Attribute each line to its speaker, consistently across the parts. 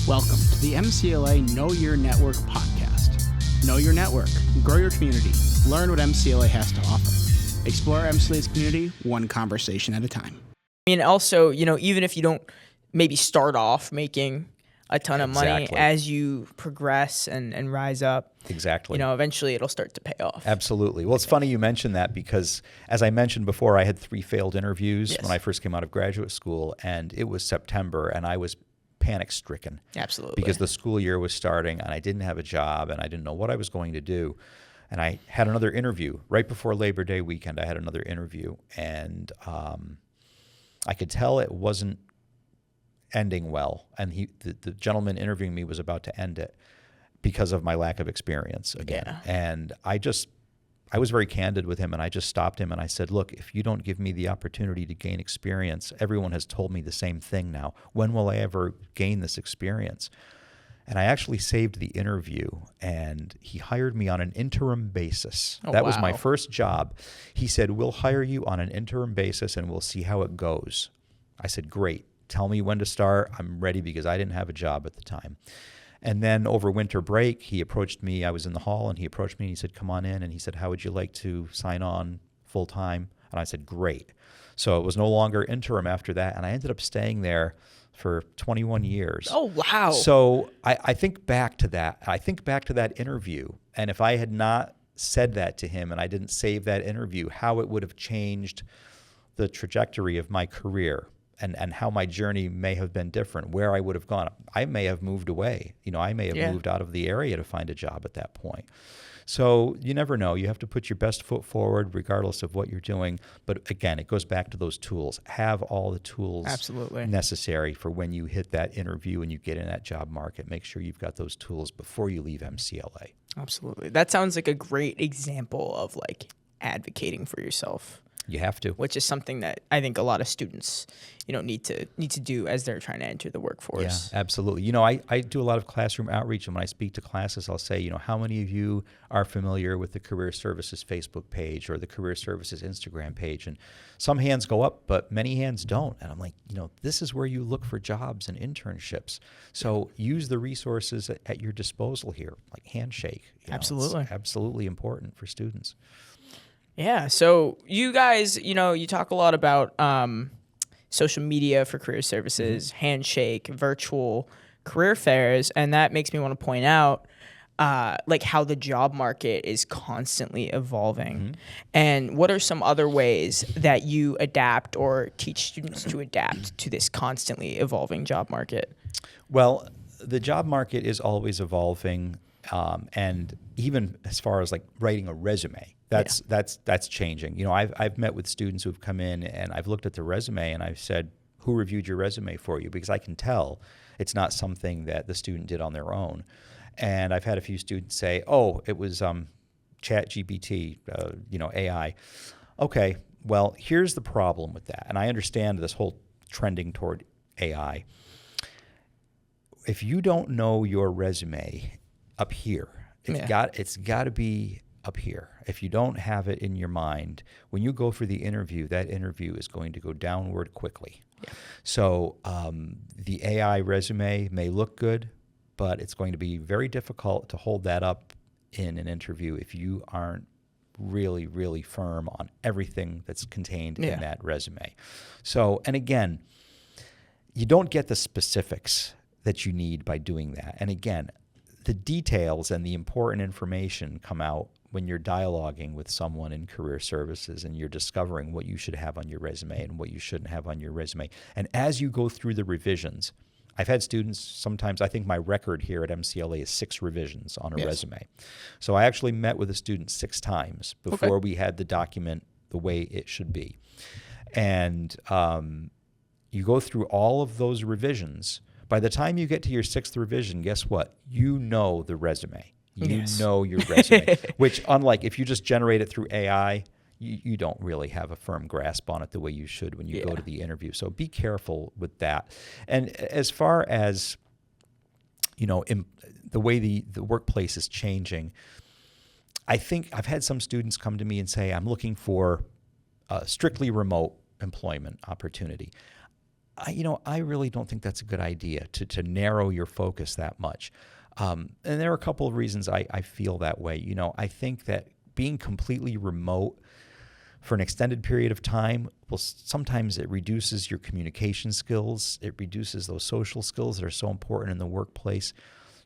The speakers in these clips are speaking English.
Speaker 1: Welcome to the MCLA Know Your Network podcast. Know your network, grow your community, learn what MCLA has to offer. Explore MCLA's community one conversation at a time.
Speaker 2: I mean, also, even if you don't maybe start off making a ton of money, as you progress and rise up, eventually it'll start to pay off.
Speaker 3: Absolutely. Well, it's funny you mentioned that because, as I mentioned before, I had 3 failed interviews when I first came out of graduate school, and it was September, and I was panic-stricken.
Speaker 2: Absolutely.
Speaker 3: Because the school year was starting, and I didn't have a job, and I didn't know what I was going to do. And I had another interview right before Labor Day weekend. I had another interview, and I could tell it wasn't ending well. And the gentleman interviewing me was about to end it because of my lack of experience again. Yeah. And I was very candid with him, and I just stopped him and I said, look, if you don't give me the opportunity to gain experience, everyone has told me the same thing now. When will I ever gain this experience? And I actually saved the interview, and he hired me on an interim basis. That was my first job. He said, we'll hire you on an interim basis and we'll see how it goes. I said, great. Tell me when to start. I'm ready, because I didn't have a job at the time. And then over winter break, he approached me. I was in the hall, and he approached me and he said, come on in. And he said, how would you like to sign on full time? And I said, great. So it was no longer interim after that. And I ended up staying there for 21 years.
Speaker 2: Oh, wow.
Speaker 3: So I think back to that. I think back to that interview. And if I had not said that to him and I didn't save that interview, how it would have changed the trajectory of my career. And how my journey may have been different, where I would have gone. I may have moved away. I may have moved out of the area to find a job at that point. So you never know. You have to put your best foot forward regardless of what you're doing. But again, it goes back to those tools. Have all the tools necessary for when you hit that interview and you get in that job market. Make sure you've got those tools before you leave MCLA.
Speaker 2: Absolutely. That sounds like a great example of advocating for yourself.
Speaker 3: You have to.
Speaker 2: Which is something that I think a lot of students, need to do as they're trying to enter the workforce.
Speaker 3: Yeah, absolutely. I do a lot of classroom outreach, and when I speak to classes, I'll say, how many of you are familiar with the Career Services Facebook page or the Career Services Instagram page? And some hands go up, but many hands don't. And I'm like, this is where you look for jobs and internships. So use the resources at your disposal here, like Handshake.
Speaker 2: Absolutely.
Speaker 3: It's absolutely important for students.
Speaker 2: Yeah. So you guys, you talk a lot about social media for career services, Handshake, virtual career fairs, and that makes me want to point out how the job market is constantly evolving. And what are some other ways that you adapt or teach students to adapt to this constantly evolving job market?
Speaker 3: Well, the job market is always evolving, and even as far as writing a resume. That's changing. I've met with students who've come in and I've looked at the resume and I've said, who reviewed your resume for you? Because I can tell it's not something that the student did on their own. And I've had a few students say, oh, it was ChatGPT, AI. Okay, well, here's the problem with that. And I understand this whole trending toward AI. If you don't know your resume up here, it's got to be up here. If you don't have it in your mind, when you go for the interview, that interview is going to go downward quickly. Yeah. So the AI resume may look good, but it's going to be very difficult to hold that up in an interview if you aren't really, really firm on everything that's contained in that resume. So, and again, you don't get the specifics that you need by doing that. And again, the details and the important information come out when you're dialoguing with someone in career services and you're discovering what you should have on your resume and what you shouldn't have on your resume. And as you go through the revisions, I've had students, sometimes I think my record here at MCLA is 6 revisions on a resume. So I actually met with a student 6 times before we had the document the way it should be. And you go through all of those revisions. By the time you get to your 6th revision, guess what? You know the resume. You know your resume, which unlike if you just generate it through AI, you don't really have a firm grasp on it the way you should when you go to the interview. So be careful with that. And as far as, the way the workplace is changing, I think I've had some students come to me and say, I'm looking for strictly remote employment opportunity. I really don't think that's a good idea to narrow your focus that much. And there are a couple of reasons I feel that way. I think that being completely remote for an extended period of time, well, sometimes it reduces your communication skills. It reduces those social skills that are so important in the workplace.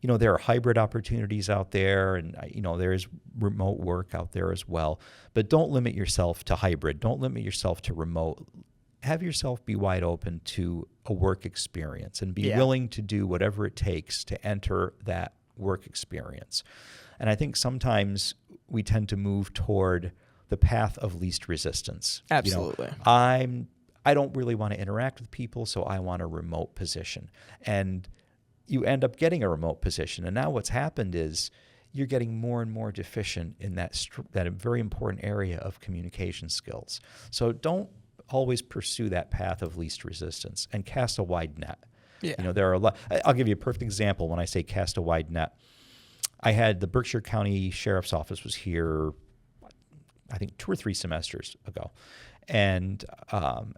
Speaker 3: There are hybrid opportunities out there, and there is remote work out there as well. But don't limit yourself to hybrid. Don't limit yourself to remote. Have yourself be wide open to a work experience and be willing to do whatever it takes to enter that work experience. And I think sometimes we tend to move toward the path of least resistance.
Speaker 2: Absolutely.
Speaker 3: I don't really want to interact with people, so I want a remote position. And you end up getting a remote position. And now what's happened is you're getting more and more deficient in that very important area of communication skills. So don't always pursue that path of least resistance and cast a wide net.
Speaker 2: Yeah.
Speaker 3: There are a lot. I'll give you a perfect example when I say cast a wide net. I had the Berkshire County Sheriff's Office was here, I think 2 or 3 semesters ago. And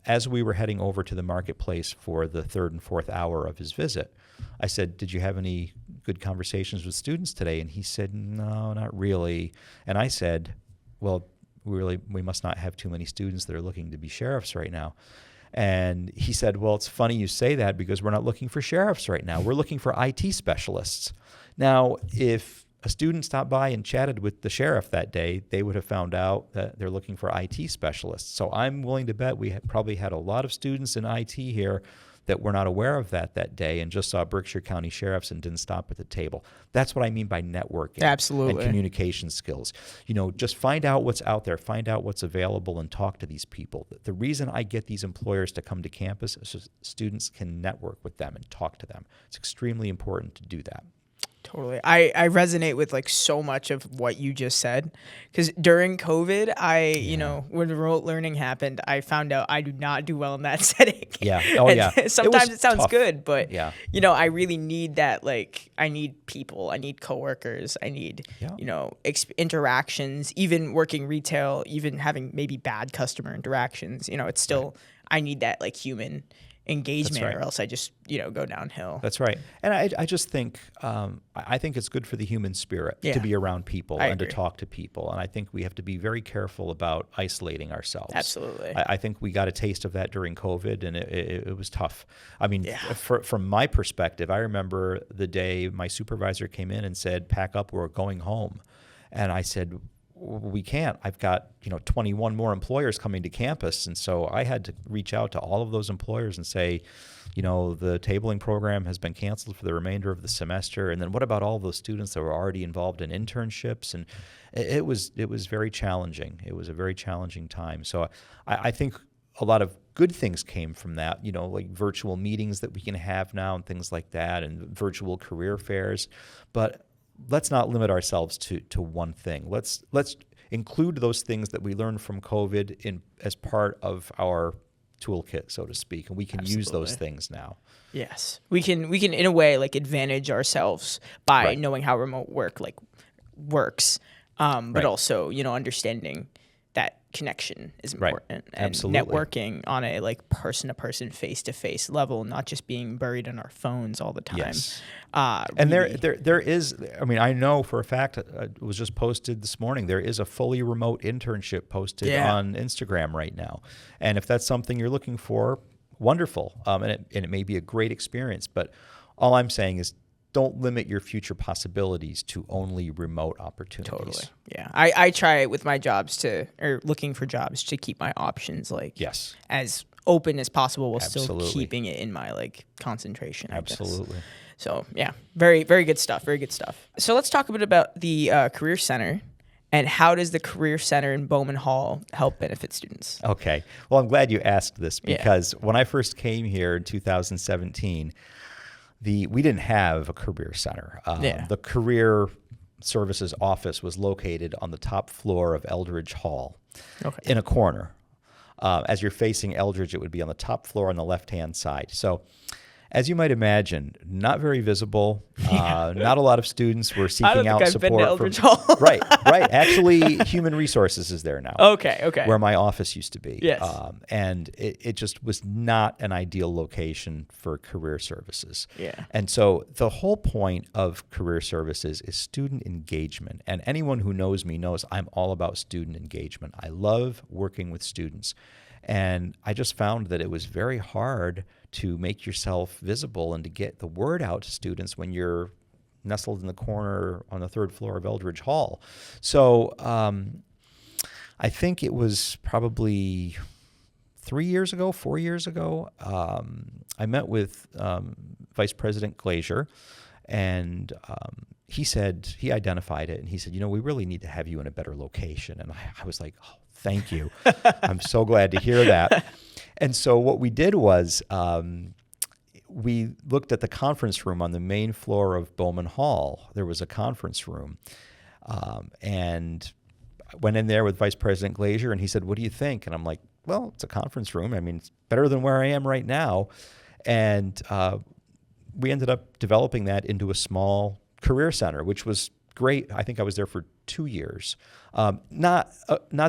Speaker 3: as we were heading over to the marketplace for the 3rd and 4th hour of his visit, I said, "Did you have any good conversations with students today?" And he said, "No, not really." And I said, "Well, we must not have too many students that are looking to be sheriffs right now." And he said, "Well, it's funny you say that because we're not looking for sheriffs right now. We're looking for IT specialists." Now, if a student stopped by and chatted with the sheriff that day, they would have found out that they're looking for IT specialists. So I'm willing to bet we probably had a lot of students in IT here that were not aware of that day and just saw Berkshire County sheriffs and didn't stop at the table. That's what I mean by networking.
Speaker 2: Absolutely.
Speaker 3: And communication skills. Just find out what's out there, find out what's available, and talk to these people. The reason I get these employers to come to campus is so students can network with them and talk to them. It's extremely important to do that.
Speaker 2: Totally. I resonate with so much of what you just said, because during COVID, when remote learning happened, I found out I do not do well in that setting.
Speaker 3: Yeah. Oh, yeah.
Speaker 2: Sometimes it sounds
Speaker 3: tough.
Speaker 2: Good, but
Speaker 3: I
Speaker 2: really need that. I need people, I need coworkers, I need, interactions, even working retail, even having maybe bad customer interactions, it's still, I need that human engagement, or else I just go downhill.
Speaker 3: That's right. And I just think I think it's good for the human spirit to be around people and to talk to people. And I think we have to be very careful about isolating ourselves.
Speaker 2: Absolutely.
Speaker 3: I think we got a taste of that during COVID, and it was tough. I mean, from my perspective, I remember the day my supervisor came in and said, "Pack up, we're going home." And I said, "We can't. I've got 21 more employers coming to campus." And so I had to reach out to all of those employers and say, the tabling program has been canceled for the remainder of the semester. And then what about all those students that were already involved in internships? And it was very challenging. It was a very challenging time. So I think a lot of good things came from that, like virtual meetings that we can have now and things like that, and virtual career fairs. But let's not limit ourselves to one thing. Let's include those things that we learned from COVID as part of our toolkit, so to speak, and we can use those things now.
Speaker 2: Yes, we can in a way advantage ourselves by knowing how remote work works, but also understanding that connection is important, and networking on a person-to-person, face-to-face level, not just being buried in our phones all the time.
Speaker 3: Yes. And there is, I know for a fact, it was just posted this morning, there is a fully remote internship posted on Instagram right now. And if that's something you're looking for, wonderful. And it may be a great experience, but all I'm saying is don't limit your future possibilities to only remote opportunities.
Speaker 2: Totally. Yeah. I try with my jobs looking for jobs to keep my options as open as possible while still keeping it in my concentration.
Speaker 3: Absolutely.
Speaker 2: So yeah, very, very good stuff. Very good stuff. So let's talk a bit about the Career Center. And how does the Career Center in Bowman Hall help benefit students? Okay.
Speaker 3: Well, I'm glad you asked this because when I first came here in 2017, we didn't have a Career Center. The Career Services office was located on the top floor of Eldridge Hall in a corner. As you're facing Eldridge, it would be on the top floor on the left-hand side. So As you might imagine, not very visible. Not a lot of students were seeking out
Speaker 2: I've
Speaker 3: support.
Speaker 2: been to Eldridge Hall.
Speaker 3: Right. Actually, Human Resources is there now.
Speaker 2: Okay.
Speaker 3: Where my office used to be.
Speaker 2: Yes.
Speaker 3: And it just was not an ideal location for career services.
Speaker 2: Yeah.
Speaker 3: And so the whole point of career services is student engagement. And anyone who knows me knows I'm all about student engagement. I love working with students. And I just found that it was very hard to make yourself visible and to get the word out to students when you're nestled in the corner on the third floor of Eldridge Hall. So I think it was probably 4 years ago, I met with Vice President Glazier, and he identified it, and he said, we really need to have you in a better location. And I was like, oh, thank you. I'm so glad to hear that. And so what we did was we looked at the conference room on the main floor of Bowman Hall. There was a conference room. And I went in there with Vice President Glazier, and he said, what do you think? And I'm like, well, it's a conference room. I mean, it's better than where I am right now. And we ended up developing that into a small career center, which was great. I think I was there for 2 years. Not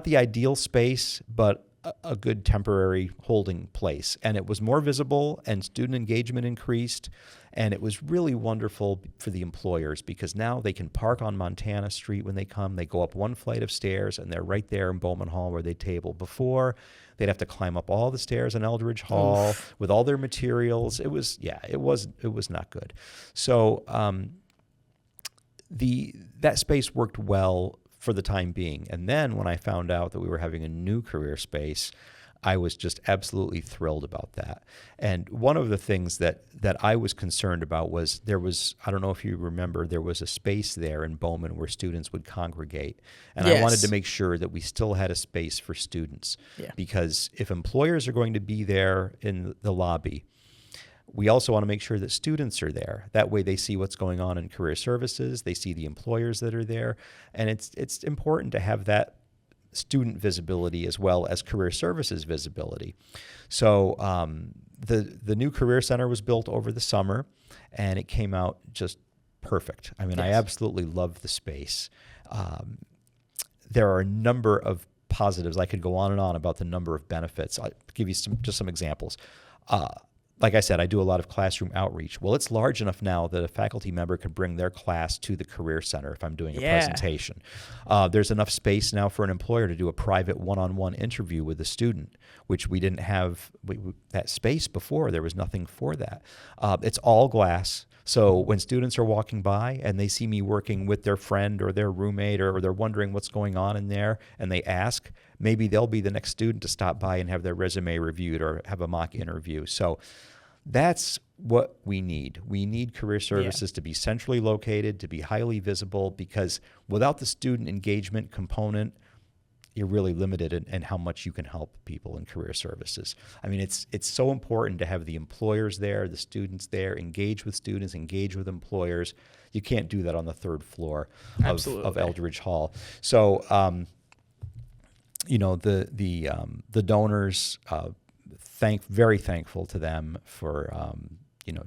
Speaker 3: the ideal space, but a good temporary holding place. And it was more visible, and student engagement increased. And it was really wonderful for the employers because now they can park on Montana Street when they come. They go up one flight of stairs, and they're right there in Bowman Hall where they table. Before, they'd have to climb up all the stairs in Eldridge Hall with all their materials. It was not good. So that space worked well for the time being. And then when I found out that we were having a new career space, I was just absolutely thrilled about that. And one of the things that I was concerned about was I don't know if you remember, there was a space there in Bowman where students would congregate. And
Speaker 2: Yes.
Speaker 3: I wanted to make sure that we still had a space for students.
Speaker 2: Yeah.
Speaker 3: Because if employers are going to be there in the lobby, we also want to make sure that students are there. That way they see what's going on in career services. They see the employers that are there. And it's important to have that student visibility as well as career services visibility. So the new career center was built over the summer, and it came out just perfect. I mean, yes. I absolutely love the space. There are a number of positives. I could go on and on about the number of benefits. I'll give you some examples. Like I said, I do a lot of classroom outreach. Well, it's large enough now that a faculty member could bring their class to the Career Center if I'm doing a presentation. There's enough space now for an employer to do a private one-on-one interview with a student, which we didn't have that space before. There was nothing for that. It's all glass. So when students are walking by and they see me working with their friend or their roommate, or they're wondering what's going on in there, and they ask, maybe they'll be the next student to stop by and have their resume reviewed or have a mock interview. So that's what we need. We need career services to be centrally located, to be highly visible, because without the student engagement component, you're really limited in how much you can help people in career services. I mean, it's so important to have the employers there, the students there, engage with students, engage with employers. You can't do that on the third floor of Eldridge Hall. So, the donors, very thankful to them for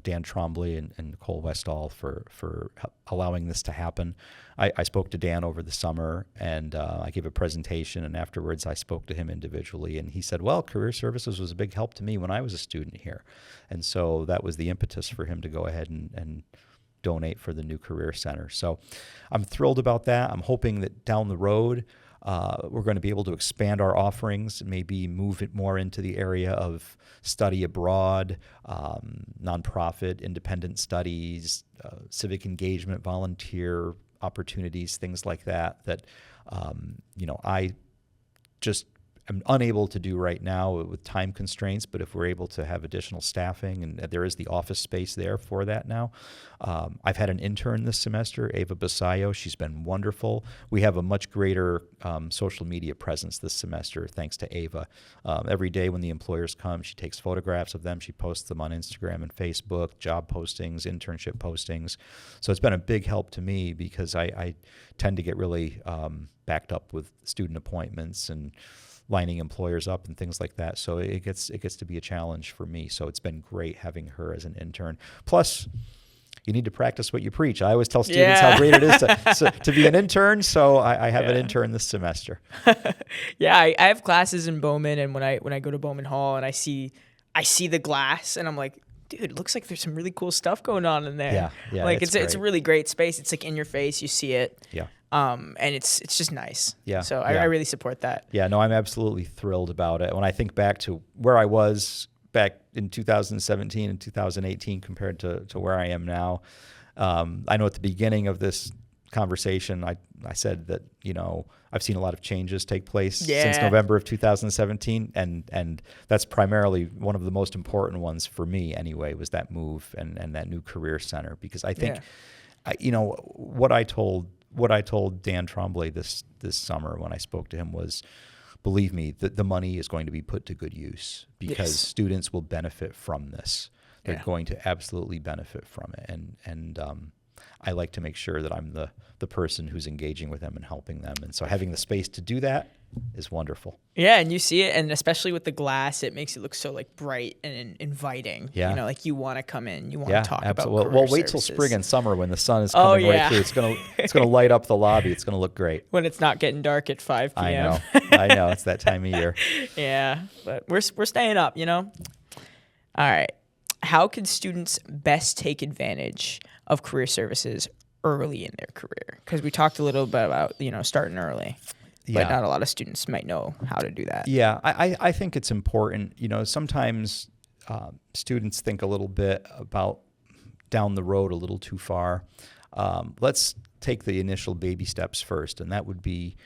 Speaker 3: Dan Trombley and Nicole Westall for allowing this to happen. I spoke to Dan over the summer, and I gave a presentation, and afterwards I spoke to him individually, and he said, well, career services was a big help to me when I was a student here. And so that was the impetus for him to go ahead and donate for the new career center. So I'm thrilled about that. I'm hoping that down the road, we're going to be able to expand our offerings, maybe move it more into the area of study abroad, nonprofit, independent studies, civic engagement, volunteer opportunities, things like that, I just am unable to do right now with time constraints. But if we're able to have additional staffing, and there is the office space there for that now. I've had an intern this semester, Ava Basayo. She's been wonderful. We have a much greater social media presence this semester thanks to Ava. Every day when the employers come, she takes photographs of them. She posts them on Instagram and Facebook, job postings, internship postings. So it's been a big help to me because I tend to get really backed up with student appointments and lining employers up and things like that. So it gets to be a challenge for me. So it's been great having her as an intern. Plus, you need to practice what you preach. I always tell students how great it is to be an intern. So I have an intern this semester.
Speaker 2: Yeah, I have classes in Bowman, and when I go to Bowman Hall and I see the glass, and I'm like, dude, it looks like there's some really cool stuff going on in there.
Speaker 3: Yeah,
Speaker 2: like it's a really great space. It's like in your face, you see it.
Speaker 3: Yeah.
Speaker 2: And it's just nice.
Speaker 3: Yeah.
Speaker 2: So I really support that.
Speaker 3: Yeah, no, I'm absolutely thrilled about it. When I think back to where I was back in 2017 and 2018 compared to where I am now, I know at the beginning of this conversation, I said that, I've seen a lot of changes take place since November of 2017, and that's primarily one of the most important ones for me anyway, was that move and that new career center, because I think, what I told Dan Tremblay this summer when I spoke to him was, believe me, that the money is going to be put to good use, because students will benefit from this. They're going to absolutely benefit from it. And I like to make sure that I'm the person who's engaging with them and helping them. And so having the space to do that is wonderful.
Speaker 2: Yeah, and you see it, and especially with the glass, it makes it look so like bright and inviting.
Speaker 3: Yeah.
Speaker 2: Like you want to come in, you want to talk about
Speaker 3: absolutely.
Speaker 2: career
Speaker 3: Well, wait till
Speaker 2: services.
Speaker 3: spring and summer when the sun is coming right through. It's gonna light up the lobby. It's gonna look great.
Speaker 2: When it's not getting dark at 5 p.m.
Speaker 3: I know. It's that time of year.
Speaker 2: Yeah, but we're staying up, All right. How can students best take advantage of career services early in their career? Because we talked a little bit about, starting early. But not a lot of students might know how to do that.
Speaker 3: Yeah, I think it's important. Sometimes students think a little bit about down the road a little too far. Let's take the initial baby steps first, and that would be,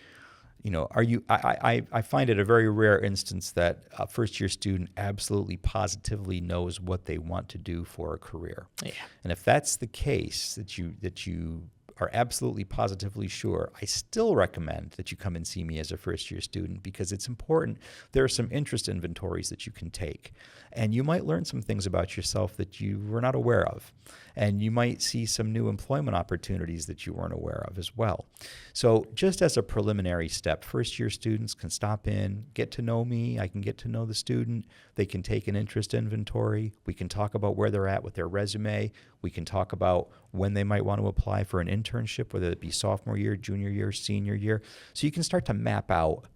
Speaker 3: I find it a very rare instance that a first-year student absolutely positively knows what they want to do for a career.
Speaker 2: Yeah.
Speaker 3: And if that's the case, that you are absolutely positively sure, I still recommend that you come and see me as a first-year student, because it's important. There are some interest inventories that you can take, and you might learn some things about yourself that you were not aware of, and you might see some new employment opportunities that you weren't aware of as well. So just as a preliminary step, first-year students can stop in, get to know me. I can get to know the student. They can take an interest inventory. We can talk about where they're at with their resume. We can talk about when they might want to apply for an internship, whether it be sophomore year, junior year, senior year. So you can start to map out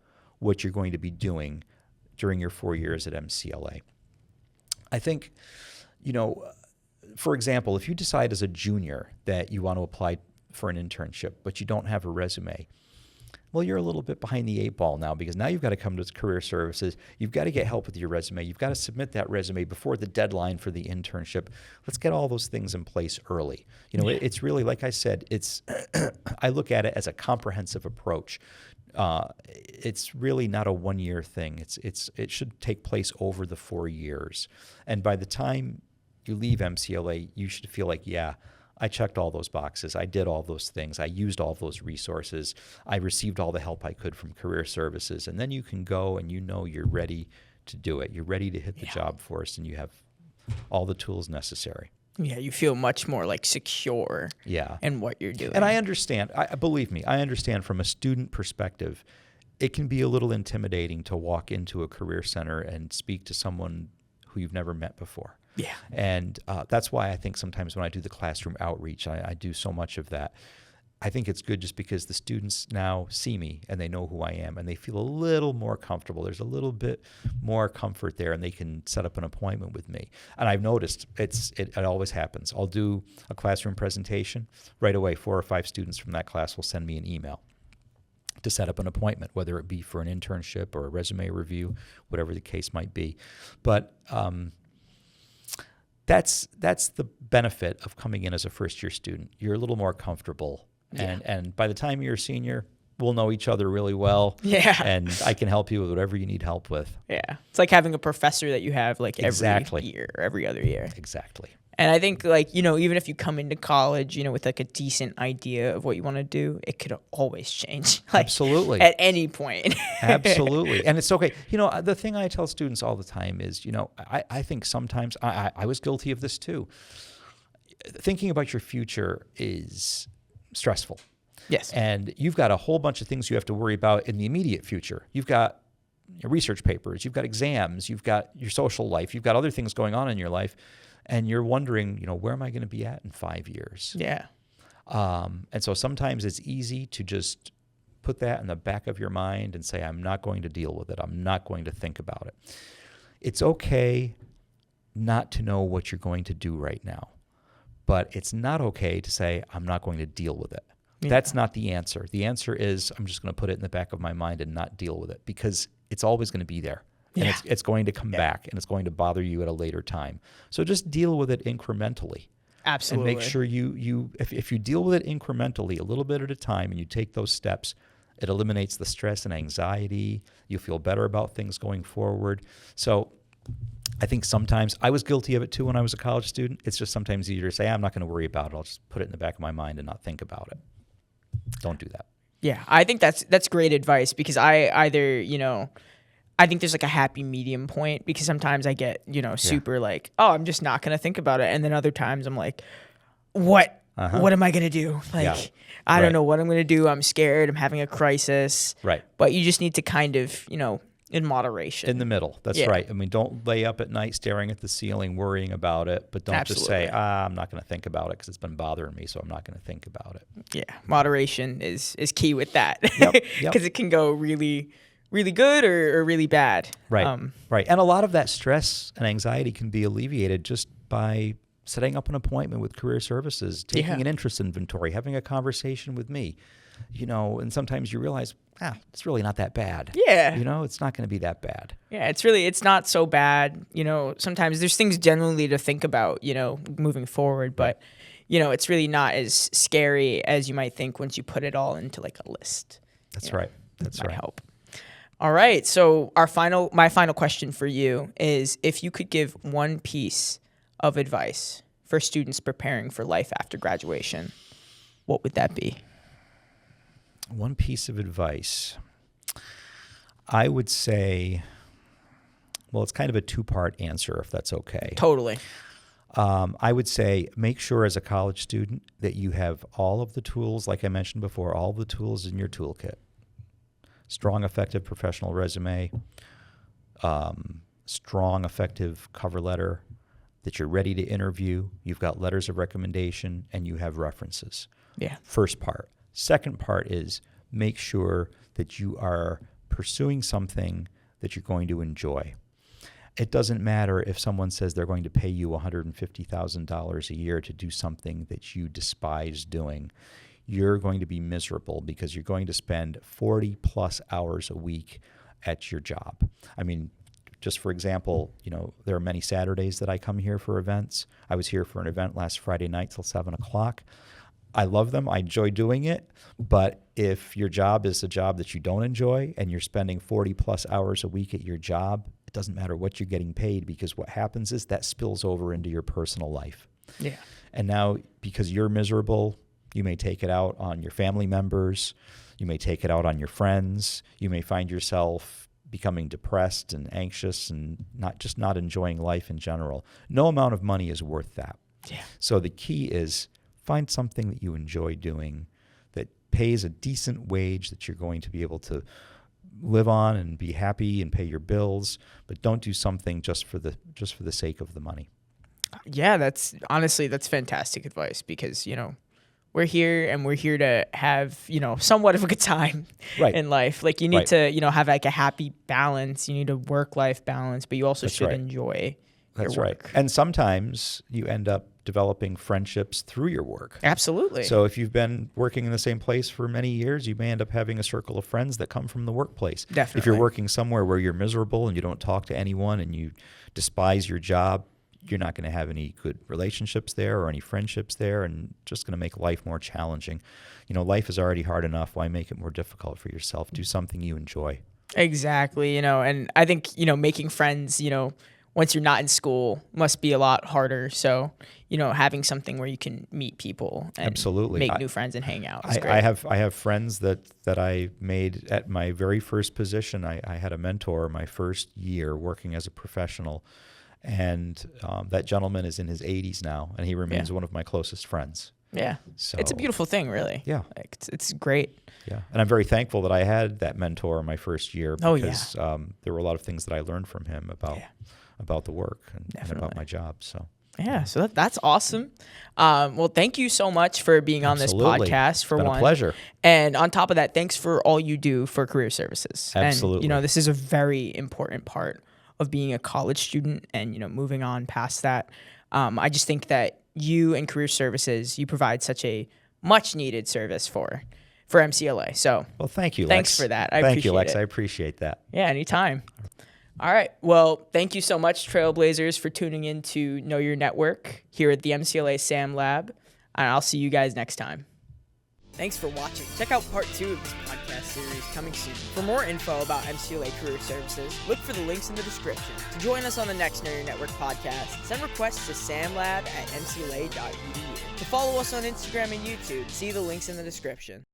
Speaker 3: what you're going to be doing during your 4 years at MCLA. I think, for example, if you decide as a junior that you want to apply for an internship, but you don't have a resume, well, you're a little bit behind the 8 ball now, because now you've got to come to career services. You've got to get help with your resume. You've got to submit that resume before the deadline for the internship. Let's get all those things in place early. It's really, like I said, I look at it as a comprehensive approach. It's really not a 1-year thing. It should take place over the 4 years. And by the time you leave MCLA, you should feel like, I checked all those boxes. I did all those things. I used all those resources. I received all the help I could from career services. And then you can go and you're ready to do it. You're ready to hit the job force, and you have all the tools necessary.
Speaker 2: Yeah, you feel much more like secure in what you're doing.
Speaker 3: And I understand. Believe me, I understand from a student perspective, it can be a little intimidating to walk into a career center and speak to someone who you've never met before.
Speaker 2: Yeah.
Speaker 3: And that's why I think sometimes when I do the classroom outreach, I do so much of that. I think it's good just because the students now see me and they know who I am, and they feel a little more comfortable. There's a little bit more comfort there, and they can set up an appointment with me. And I've noticed it always happens. I'll do a classroom presentation. Right away, 4 or 5 students from that class will send me an email to set up an appointment, whether it be for an internship or a resume review, whatever the case might be. But that's the benefit of coming in as a first-year student. You're a little more comfortable. And by the time you're a senior, we'll know each other really well.
Speaker 2: Yeah.
Speaker 3: And I can help you with whatever you need help with.
Speaker 2: Yeah. It's like having a professor that you have like
Speaker 3: Exactly.
Speaker 2: every year, every other year.
Speaker 3: Exactly.
Speaker 2: And I think even if you come into college, with like a decent idea of what you want to do, it could always change.
Speaker 3: Absolutely.
Speaker 2: At any point.
Speaker 3: Absolutely. And it's okay. The thing I tell students all the time is, I think sometimes I was guilty of this too. Thinking about your future is stressful.
Speaker 2: Yes.
Speaker 3: And you've got a whole bunch of things you have to worry about in the immediate future. You've got research papers, you've got exams, you've got your social life, you've got other things going on in your life, and you're wondering, where am I going to be at in 5 years?
Speaker 2: Yeah.
Speaker 3: And so sometimes it's easy to just put that in the back of your mind and say, I'm not going to deal with it. I'm not going to think about it. It's okay not to know what you're going to do right now, but it's not okay to say, I'm not going to deal with it. Yeah. That's not the answer. The answer is, I'm just going to put it in the back of my mind and not deal with it, because it's always going to be there. And it's going to come back, and it's going to bother you at a later time. So just deal with it incrementally.
Speaker 2: Absolutely.
Speaker 3: And make sure if you deal with it incrementally, a little bit at a time, and you take those steps, it eliminates the stress and anxiety. You feel better about things going forward. So I think sometimes, I was guilty of it too when I was a college student. It's just sometimes easier to say, I'm not going to worry about it. I'll just put it in the back of my mind and not think about it. Don't do that.
Speaker 2: Yeah, I think that's great advice, because I think there's like a happy medium point, because sometimes I get, super like, oh, I'm just not going to think about it. And then other times I'm like, what am I going to do? Like, I don't know what I'm going to do. I'm scared. I'm having a crisis.
Speaker 3: Right.
Speaker 2: But you just need to kind of, in moderation.
Speaker 3: In the middle. That's right. I mean, don't lay up at night staring at the ceiling, worrying about it, but don't just say, I'm not going to think about it because it's been bothering me, so I'm not going to think about it.
Speaker 2: Yeah. Moderation is key with that. Because it can go really, really good or really bad.
Speaker 3: Right. Right. And a lot of that stress and anxiety can be alleviated just by setting up an appointment with Career Services, taking an interest inventory, having a conversation with me. And sometimes you realize, it's really not that bad.
Speaker 2: Yeah.
Speaker 3: It's not going to be that bad.
Speaker 2: Yeah, it's not so bad. Sometimes there's things generally to think about, moving forward, but, it's really not as scary as you might think once you put it all into like a list.
Speaker 3: That's right. That's right.
Speaker 2: Help. All right. So my final question for you is, if you could give one piece of advice for students preparing for life after graduation, what would that be?
Speaker 3: One piece of advice, I would say, well, it's kind of a two-part answer, if that's okay.
Speaker 2: Totally.
Speaker 3: I would say make sure as a college student that you have all of the tools, like I mentioned before, all of the tools in your toolkit. Strong, effective professional resume, strong, effective cover letter, that you're ready to interview, you've got letters of recommendation, and you have references.
Speaker 2: Yeah.
Speaker 3: First part. Second part is make sure that you are pursuing something that you're going to enjoy. It doesn't matter if someone says they're going to pay you $150,000 a year to do something that you despise doing. You're going to be miserable because you're going to spend 40 plus hours a week at your job. I mean, just for example, there are many Saturdays that I come here for events. I was here for an event last Friday night till 7 o'clock. I love them. I enjoy doing it. But if your job is a job that you don't enjoy and you're spending 40 plus hours a week at your job, it doesn't matter what you're getting paid, because what happens is that spills over into your personal life.
Speaker 2: Yeah.
Speaker 3: And now, because you're miserable, you may take it out on your family members. You may take it out on your friends. You may find yourself becoming depressed and anxious and not enjoying life in general. No amount of money is worth that.
Speaker 2: Yeah.
Speaker 3: So the key is, find something that you enjoy doing that pays a decent wage that you're going to be able to live on and be happy and pay your bills, but don't do something just for the sake of the money.
Speaker 2: Yeah, that's fantastic advice, because, we're here to have, somewhat of a good time in life. Like, you need to, have like a happy balance. You need a work-life balance, but you also should enjoy your work.
Speaker 3: Right. And sometimes you end up developing friendships through your work.
Speaker 2: Absolutely.
Speaker 3: So if you've been working in the same place for many years, you may end up having a circle of friends that come from the workplace.
Speaker 2: Definitely.
Speaker 3: If you're working somewhere where you're miserable and you don't talk to anyone and you despise your job, you're not going to have any good relationships there or any friendships there, and just going to make life more challenging. Life is already hard enough. Why make it more difficult for yourself? Do something you enjoy.
Speaker 2: Exactly. And I think, making friends, once you're not in school must be a lot harder. So, having something where you can meet people and
Speaker 3: absolutely
Speaker 2: make new friends and hang out is great.
Speaker 3: I have friends that I made at my very first position. I had a mentor my first year working as a professional, and that gentleman is in his 80s now, and he remains one of my closest friends.
Speaker 2: Yeah.
Speaker 3: So
Speaker 2: It's a beautiful thing, really.
Speaker 3: Yeah.
Speaker 2: Like, it's great.
Speaker 3: Yeah. And I'm very thankful that I had that mentor my first year
Speaker 2: Oh,
Speaker 3: because there were a lot of things that I learned from him about the work and about my job. So.
Speaker 2: Yeah, so that's awesome. Well, thank you so much for being on this podcast. For
Speaker 3: it's been
Speaker 2: one,
Speaker 3: a pleasure.
Speaker 2: And on top of that, thanks for all you do for career services.
Speaker 3: Absolutely.
Speaker 2: And this is a very important part of being a college student, and moving on past that. I just think that you and career services, you provide such a much needed service for MCLA. So,
Speaker 3: well, thank you, Lex.
Speaker 2: Thanks for that.
Speaker 3: Thank you, Lex. I appreciate that.
Speaker 2: Yeah, anytime. All right. Well, thank you so much, Trailblazers, for tuning in to Know Your Network here at the MCLA SAM Lab. And I'll see you guys next time. Thanks for watching. Check out part 2 of this podcast series coming soon. For more info about MCLA Career Services, look for the links in the description. To join us on the next Know Your Network podcast, send requests to samlab@mcla.edu. To follow us on Instagram and YouTube, see the links in the description.